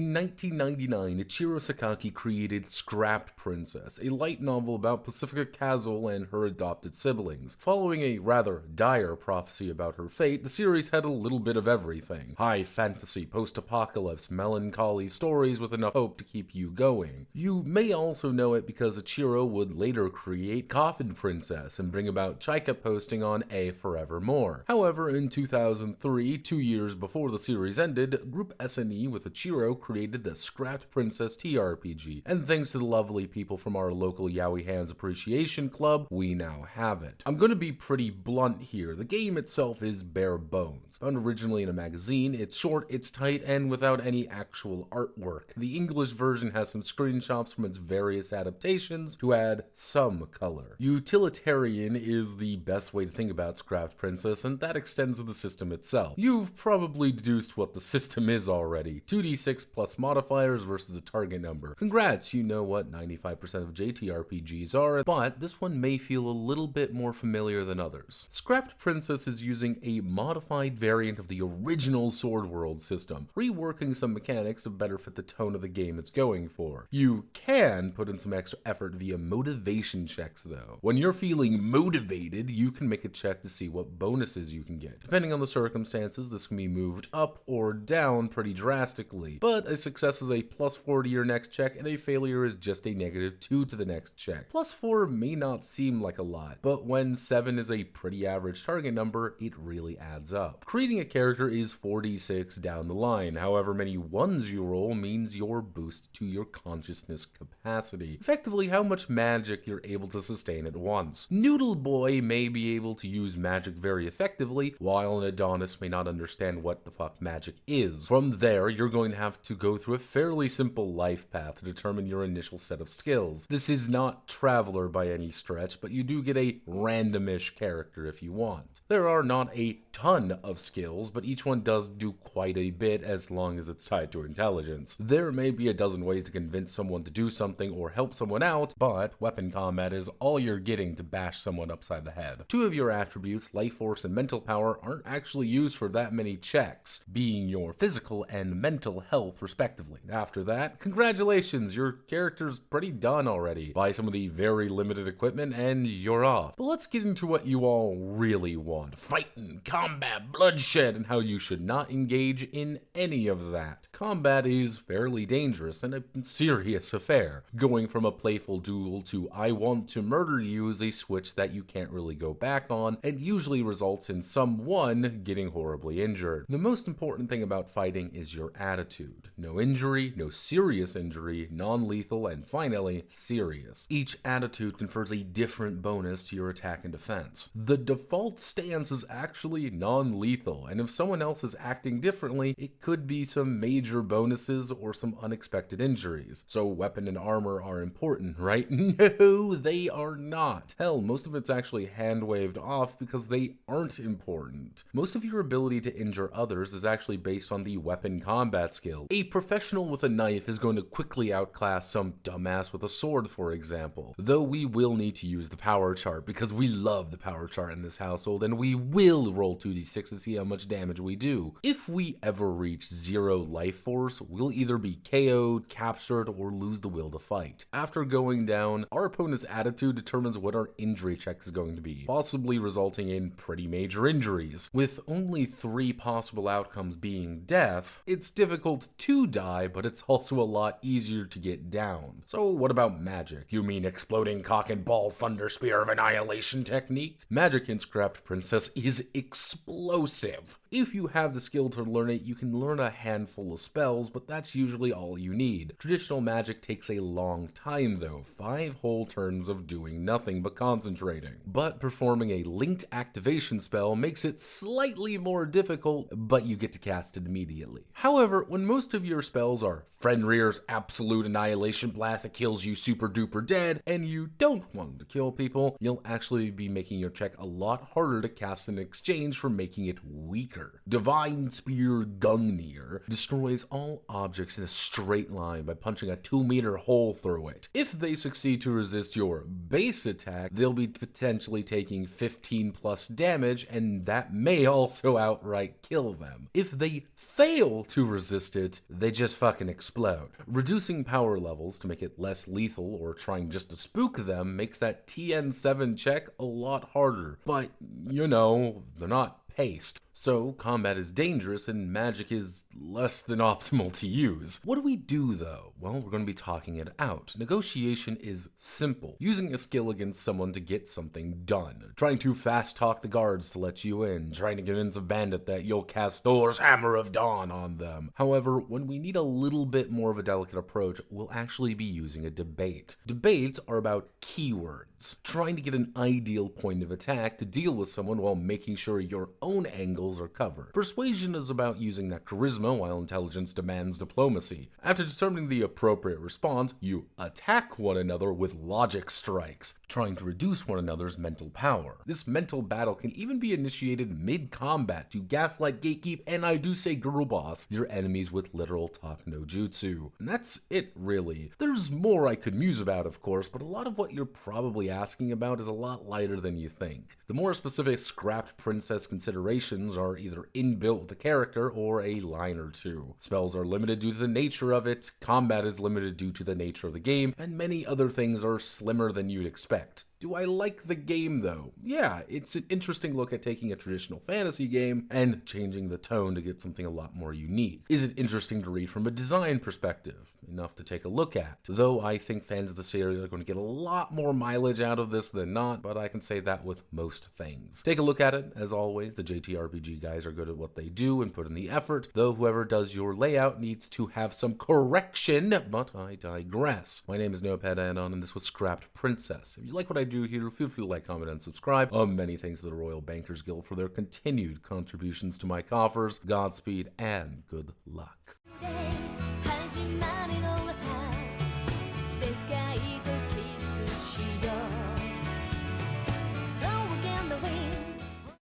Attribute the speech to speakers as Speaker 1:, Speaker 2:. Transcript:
Speaker 1: In 1999, Ichiro Sakaki created Scrapped Princess, a light novel about Pacifica Casual and her adopted siblings. Following a rather dire prophecy about her fate, the series had a little bit of everything. High fantasy, post-apocalypse, melancholy stories with enough hope to keep you going. You may also know it because Ichiro would later create Coffin Princess and bring about Chika posting on A Forevermore. However, in 2003, 2 years before the series ended, Group SNE with Ichiro created the Scrapped Princess TRPG, and thanks to the lovely people from our local Yaoi Hands Appreciation Club, we now have it. I'm gonna be pretty blunt here. The game itself is bare bones. Found originally in a magazine, it's short, it's tight, and without any actual artwork. The English version has some screenshots from its various adaptations to add some color. Utilitarian is the best way to think about Scrapped Princess, and that extends to the system itself. You've probably deduced what the system is already. 2d6 plus modifiers versus a target number. Congrats, you know what 95% of JTRPGs are, but this one may feel a little bit more familiar than others. Scrapped Princess is using a modified variant of the original Sword World system, reworking some mechanics to better fit the tone of the game it's going for. You can put in some extra effort via motivation checks though. When you're feeling motivated, you can make a check to see what bonuses you can get. Depending on the circumstances, this can be moved up or down pretty drastically, but a success is a +4 to your next check and a failure is just a -2 to the next check. +4 may not seem like a lot, but when 7 is a pretty average target number, it really adds up. Creating a character is 4d6 down the line. However many ones you roll means your boost to your consciousness capacity. Effectively, how much magic you're able to sustain at once. Noodle Boy may be able to use magic very effectively, while an Adonis may not understand what the fuck magic is. From there, you're going to have to go through a fairly simple life path to determine your initial set of skills. This is not Traveler by any stretch, but you do get a randomish character if you want. There are not a ton of skills, but each one does do quite a bit as long as it's tied to intelligence. There may be a dozen ways to convince someone to do something or help someone out, but weapon combat is all you're getting to bash someone upside the head. 2 of your attributes, life force and mental power, aren't actually used for that many checks, being your physical and mental health respectively. After that, congratulations, your character's pretty done already. Buy some of the very limited equipment and you're off. But let's get into what you all really want. Fighting, combat, bloodshed, and how you should not engage in any of that. Combat is fairly dangerous and a serious affair. Going from a playful duel to I want to murder you is a switch that you can't really go back on and usually results in someone getting horribly injured. The most important thing about fighting is your attitude. No injury, no serious injury, non-lethal, and finally, serious. Each attitude confers a different bonus to your attack and defense. The default stance is actually non-lethal, and if someone else is acting differently, it could be some major bonuses or some unexpected injuries. So weapon and armor are important, right? No, they are not. Hell, most of it's actually hand-waved off because they aren't important. Most of your ability to injure others is actually based on the weapon combat skill. A professional with a knife is going to quickly outclass some dumbass with a sword, for example. Though we will need to use the power chart because we love the power chart in this household and we will roll 2d6 to see how much damage we do. If we ever reach 0 life force, we'll either be KO'd, captured, or lose the will to fight. After going down, our opponent's attitude determines what our injury check is going to be, possibly resulting in pretty major injuries. With only 3 possible outcomes being death, it's difficult to die, but it's also a lot easier to get down. So what about magic? You mean exploding cock and ball thunder spear of annihilation technique? Magic in Scrapped Princess is explosive. If you have the skill to learn it, you can learn a handful of spells, but that's usually all you need. Traditional magic takes a long time though, 5 whole turns of doing nothing but concentrating. But performing a linked activation spell makes it slightly more difficult, but you get to cast it immediately. However, when most of your spells are Fenrir's absolute annihilation blast that kills you super duper dead, and you don't want to kill people, you'll actually be making your check a lot harder to cast in exchange for making it weaker. Divine Spear Gungiir destroys all objects in a straight line by punching a 2-meter hole through it. If they succeed to resist your base attack, they'll be potentially taking 15 plus damage, and that may also outright kill them. If they fail to resist it, they just fucking explode. Reducing power levels to make it less lethal or trying just to spook them makes that TN7 check a lot harder. But, you know, they're not paced. So, combat is dangerous and magic is less than optimal to use. What do we do though? Well, we're going to be talking it out. Negotiation is simple. Using a skill against someone to get something done. Trying to fast talk the guards to let you in. Trying to convince a bandit that you'll cast Thor's Hammer of Dawn on them. However, when we need a little bit more of a delicate approach, we'll actually be using a debate. Debates are about keywords. Trying to get an ideal point of attack to deal with someone while making sure your own angles are covered. Persuasion is about using that charisma while intelligence demands diplomacy. After determining the appropriate response, you attack one another with logic strikes, trying to reduce one another's mental power. This mental battle can even be initiated mid-combat to gaslight, gatekeep, and I do say girl boss your enemies with literal talk no jutsu. And that's it, really. There's more I could muse about, of course, but a lot of what you're probably asking about is a lot lighter than you think. The more specific scrapped princess considerations are either inbuilt with the character or a line or two. Spells are limited due to the nature of it, combat is limited due to the nature of the game, and many other things are slimmer than you'd expect. Do I like the game though? Yeah, it's an interesting look at taking a traditional fantasy game and changing the tone to get something a lot more unique. Is it interesting to read from a design perspective? Enough to take a look at. Though I think fans of the series are going to get a lot more mileage out of this than not, but I can say that with most things. Take a look at it. As always, the JTRPG guys are good at what they do and put in the effort, though whoever does your layout needs to have some correction, but I digress. My name is Notepad and this was Scrapped Princess. If you like what I do here, feel free to like, comment, and subscribe. Many thanks to the Royal Bankers Guild for their continued contributions to my coffers. Godspeed and good luck.